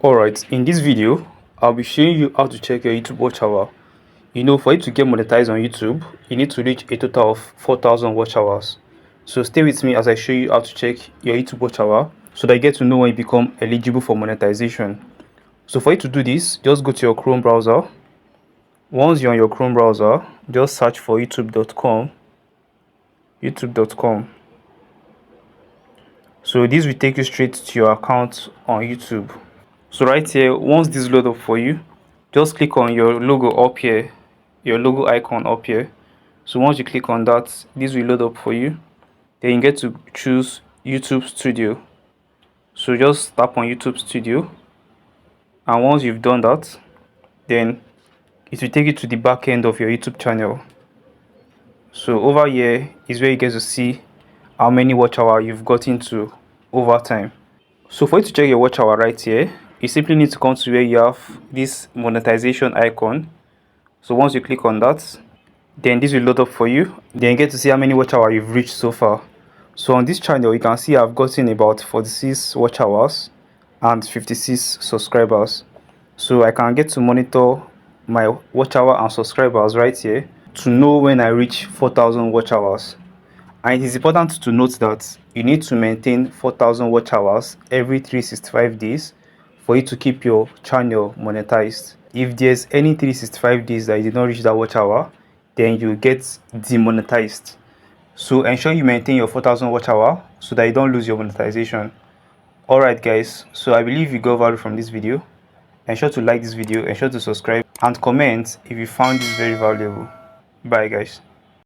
Alright, in this video, I'll be showing you how to check your YouTube watch hour. For you to get monetized on YouTube, you need to reach a total of 4,000 watch hours. So stay with me as I show you how to check your YouTube watch hour so that you get to know when you become eligible for monetization. So for you to do this, just go to your Chrome browser. Once you're on your Chrome browser, just search for youtube.com. So this will take you straight to your account on YouTube. So right here, once this load up for you, just click on your logo up here, your logo icon up here. So once you click on that, this will load up for you. Then you get to choose YouTube Studio. So just tap on YouTube Studio, and once you've done that, then it will take you to the back end of your YouTube channel. So over here is where you get to see how many watch hour you've gotten to over time. So for you to check your watch hour right here, you simply need to come to where you have this monetization icon. So once you click on that, then this will load up for you. Then you get to see how many watch hour you've reached so far. So on this channel, you can see I've gotten about 46 watch hours and 56 subscribers. So I can get to monitor my watch hour and subscribers right here to know when I reach 4,000 watch hours. And it is important to note that you need to maintain 4,000 watch hours every 365 days for you to keep your channel monetized. If there's any 365 days that you did not reach that watch hour, then you get demonetized. So ensure you maintain your 4,000 watch hour so that you don't lose your monetization. Alright guys, so I believe you got value from this video. Ensure to like this video, ensure to subscribe and comment if you found this very valuable. Bye guys.